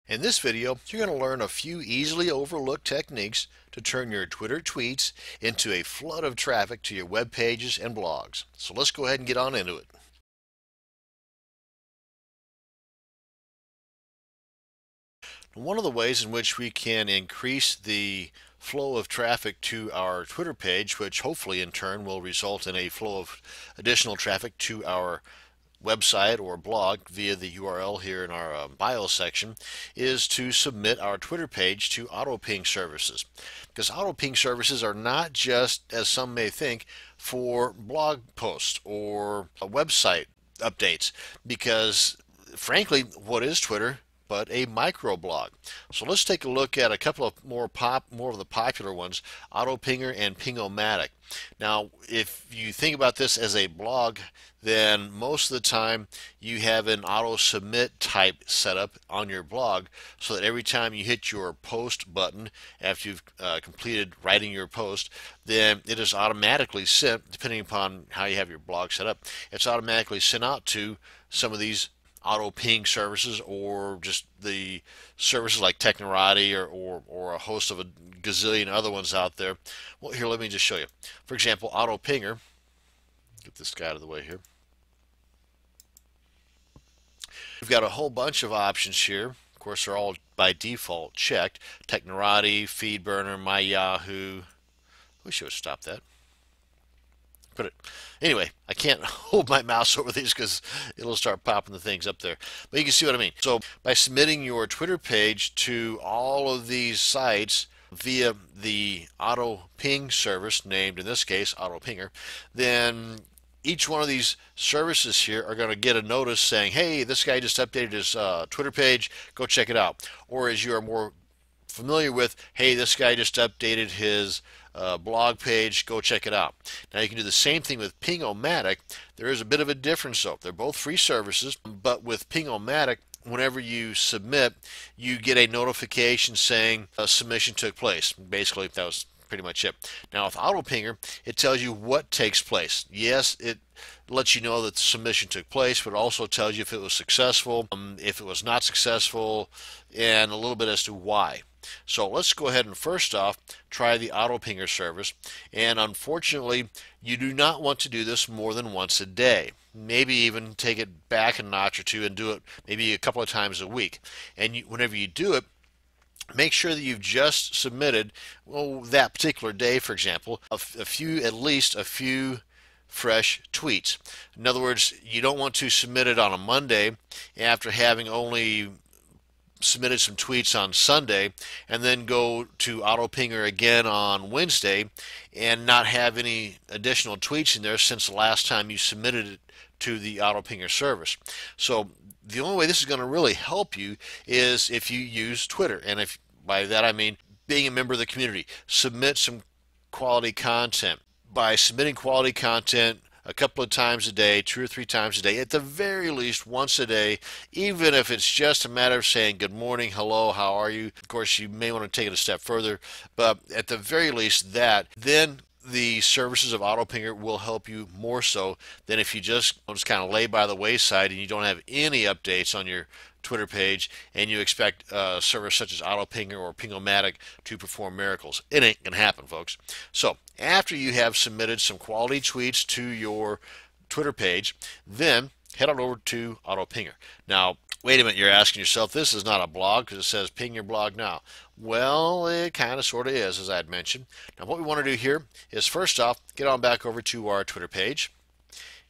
In this video, you're going to learn a few easily overlooked techniques to turn your Twitter tweets into a flood of traffic to your web pages and blogs. So let's go ahead and get on into it. One of the ways in which we can increase the flow of traffic to our Twitter page, which hopefully in turn will result in a flow of additional traffic to our website or blog via the URL here in our bio section, is to submit our Twitter page to auto ping services. Because auto ping services are not just, as some may think, for blog posts or website updates, because frankly, what is Twitter but a microblog? So let's take a look at a couple of more of the popular ones, AutoPinger and Ping-O-Matic. Now, if you think about this as a blog, then most of the time you have an auto submit type setup on your blog, so that every time you hit your post button after you've completed writing your post, then it is automatically sent, depending upon how you have your blog set up, it's automatically sent out to some of these auto ping services, or just the services like Technorati or a host of a gazillion other ones out there. Well, here, let me just show you. For example, auto pinger. Get this guy out of the way here. We've got a whole bunch of options here. Of course, they're all by default checked. Technorati, FeedBurner, My Yahoo. We should have stopped that. Anyway, I can't hold my mouse over these because it'll start popping the things up there. But you can see what I mean. So by submitting your Twitter page to all of these sites via the auto ping service, named in this case auto pinger, then each one of these services here are going to get a notice saying, hey, this guy just updated his Twitter page, go check it out. Or as you are more familiar with, hey, this guy just updated his blog page, go check it out. Now you can do the same thing with Ping-O-Matic. There is a bit of a difference though. They're both free services, but with Ping-O-Matic, whenever you submit, you get a notification saying a submission took place. Basically, that was pretty much it. Now with AutoPinger, it tells you what takes place. Yes, it lets you know that the submission took place, but it also tells you if it was successful, if it was not successful, and a little bit as to why. So let's go ahead and first off try the AutoPinger service, and unfortunately you do not want to do this more than once a day. Maybe even take it back a notch or two and do it maybe a couple of times a week. And whenever you do it, make sure that you've just submitted, well, that particular day, for example, at least a few fresh tweets. In other words, you don't want to submit it on a Monday after having only submitted some tweets on Sunday, and then go to AutoPinger again on Wednesday and not have any additional tweets in there since the last time you submitted it to the AutoPinger service. So the only way this is going to really help you is if you use Twitter, and if by that I mean being a member of the community. Submit some quality content. By submitting quality content a couple of times a day, 2 or 3 times a day, at the very least once a day, even if it's just a matter of saying good morning, hello, how are you. Of course, you may want to take it a step further, but at the very least that, then the services of AutoPinger will help you more so than if you just kind of lay by the wayside and you don't have any updates on your Twitter page and you expect a service such as AutoPinger or Ping-O-Matic to perform miracles. It ain't gonna happen, folks. So after you have submitted some quality tweets to your Twitter page, then head on over to AutoPinger. Now, wait a minute, you're asking yourself, this is not a blog because it says ping your blog now. Well, it kind of sort of is, as I had mentioned. Now what we want to do here is first off, get on back over to our Twitter page,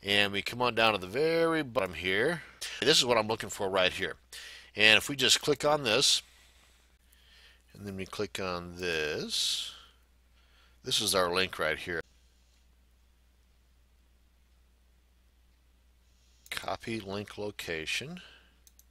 and we come on down to the very bottom here. This is what I'm looking for right here. And if we just click on this, and then we click on this, this is our link right here. Copy link location.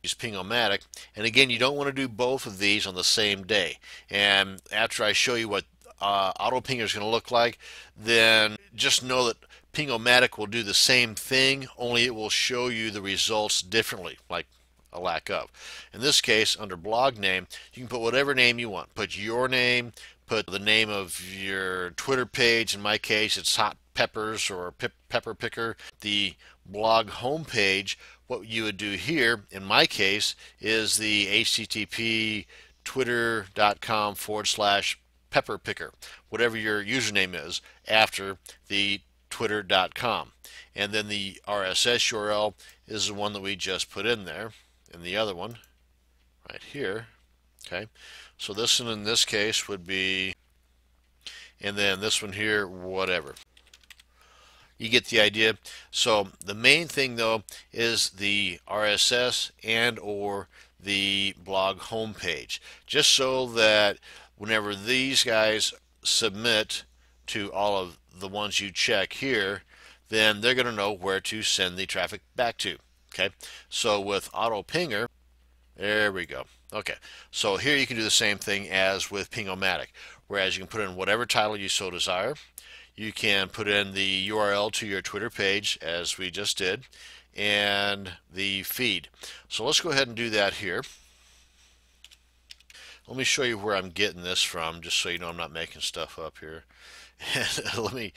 Use Ping-O-Matic, and again, you don't want to do both of these on the same day. And after I show you what AutoPinger is going to look like, then just know that Ping-O-Matic will do the same thing, only it will show you the results differently, like a lack of. In this case, under blog name, you can put whatever name you want. Put your name, put the name of your Twitter page. In my case, it's Hot Peppers or Pepper Picker. The blog homepage what you would do here, in my case, is the HTTP twitter.com/pepperpicker, whatever your username is, after the twitter.com. And then the RSS URL is the one that we just put in there, and the other one right here. Okay, so this one in this case would be, and then this one here, whatever. You get the idea. So the main thing though is the RSS and or the blog homepage, just so that whenever these guys submit to all of the ones you check here, then they're going to know where to send the traffic back to. Okay, so with Auto Pinger, there we go. Okay, so here you can do the same thing as with Ping-O-Matic, whereas you can put in whatever title you so desire. You can put in the URL to your Twitter page, as we just did, and the feed. So let's go ahead and do that here. Let me show you where I'm getting this from, just so you know I'm not making stuff up here. let me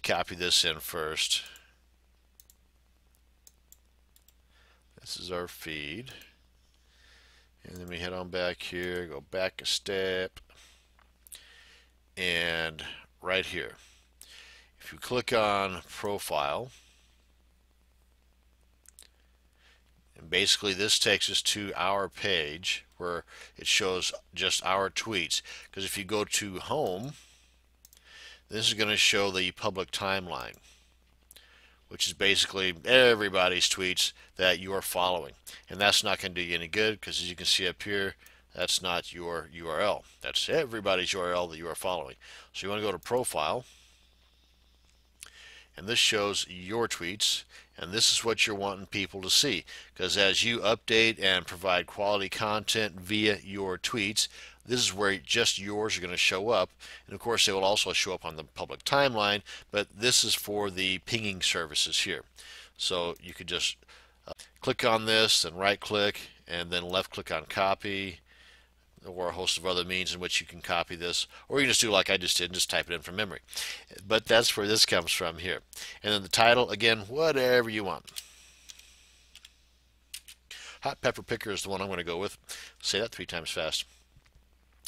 copy this in first. This is our feed. And then we head on back here, go back a step, and right here. If you click on profile, and basically this takes us to our page where it shows just our tweets. Because if you go to home, this is going to show the public timeline, which is basically everybody's tweets that you are following. And that's not going to do you any good, because as you can see up here, that's not your URL. That's everybody's URL that you are following. So you want to go to profile, and this shows your tweets, and this is what you're wanting people to see, because as you update and provide quality content via your tweets, this is where just yours are going to show up. And of course they will also show up on the public timeline, but this is for the pinging services here. So you could just click on this and right click and then left click on copy, or a host of other means in which you can copy this, or you can just do like I just did and just type it in from memory. But that's where this comes from here. And then the title, again, whatever you want. Hot Pepper Picker is the one I'm going to go with. Say that 3 times fast.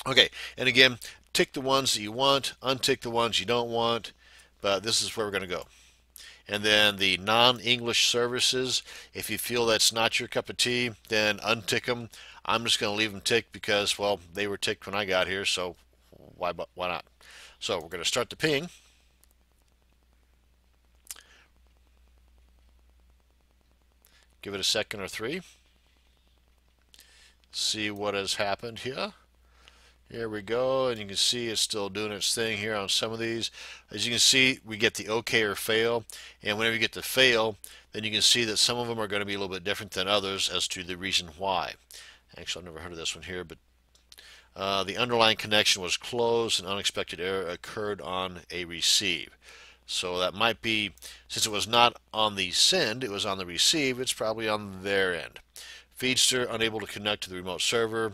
Okay, and again, tick the ones that you want, untick the ones you don't want, but this is where we're going to go. And then the non-English services, if you feel that's not your cup of tea, then untick them. I'm just going to leave them ticked because, well, they were ticked when I got here, so why not? So we're going to start the ping. Give it a second or 3. See what has happened here. Here we go, and you can see it's still doing its thing here on some of these. As you can see, we get the OK or fail, and whenever you get the fail, then you can see that some of them are going to be a little bit different than others as to the reason why. Actually, I've never heard of this one here, but the underlying connection was closed, and unexpected error occurred on a receive. So that might be, since it was not on the send, it was on the receive, it's probably on their end. Feedster unable to connect to the remote server.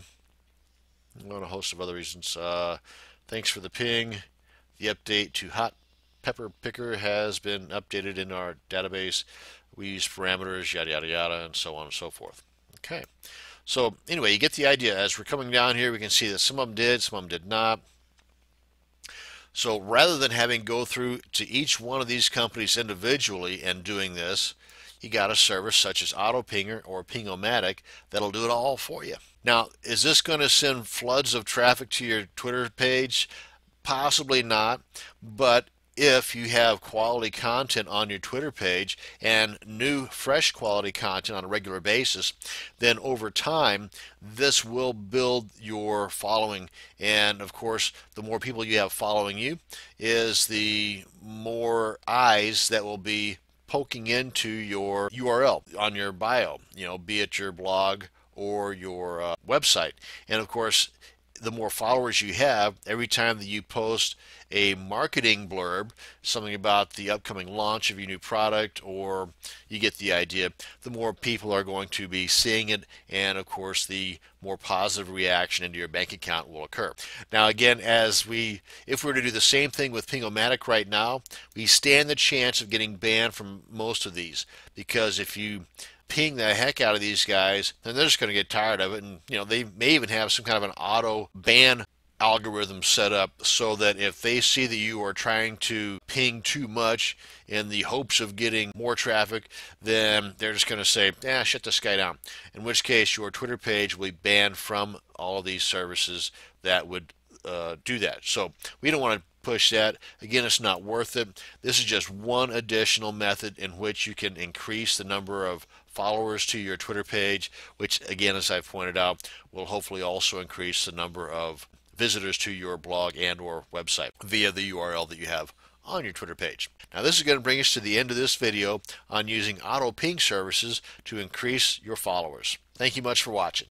On a host of other reasons. Thanks for the ping. The update to Hot Pepper Picker has been updated in our database. We use parameters, yada yada yada, and so on and so forth. Okay. So anyway, you get the idea. As we're coming down here, we can see that some of them did, some of them did not. So rather than having go through to each one of these companies individually and doing this, you got a service such as AutoPinger or Ping-O-Matic that'll do it all for you. Now, is this going to send floods of traffic to your Twitter page? Possibly not, but if you have quality content on your Twitter page and new fresh quality content on a regular basis, then over time this will build your following. And of course, the more people you have following you is the more eyes that will be poking into your URL on your bio, be it your blog or your website. And of course, the more followers you have, every time that you post a marketing blurb, something about the upcoming launch of your new product, or you get the idea, the more people are going to be seeing it, and of course the more positive reaction into your bank account will occur. Now again, if we were to do the same thing with Ping-O-Matic right now, we stand the chance of getting banned from most of these, because if you ping the heck out of these guys, then they're just going to get tired of it. And they may even have some kind of an auto ban algorithm set up so that if they see that you are trying to ping too much in the hopes of getting more traffic, then they're just going to say, shut this guy down. In which case, your Twitter page will be banned from all of these services that would do that. So we don't want to push that. Again, it's not worth it. This is just one additional method in which you can increase the number of followers to your Twitter page, which again, as I've pointed out, will hopefully also increase the number of visitors to your blog and or website via the URL that you have on your Twitter page. Now this is going to bring us to the end of this video on using auto ping services to increase your followers. Thank you much for watching.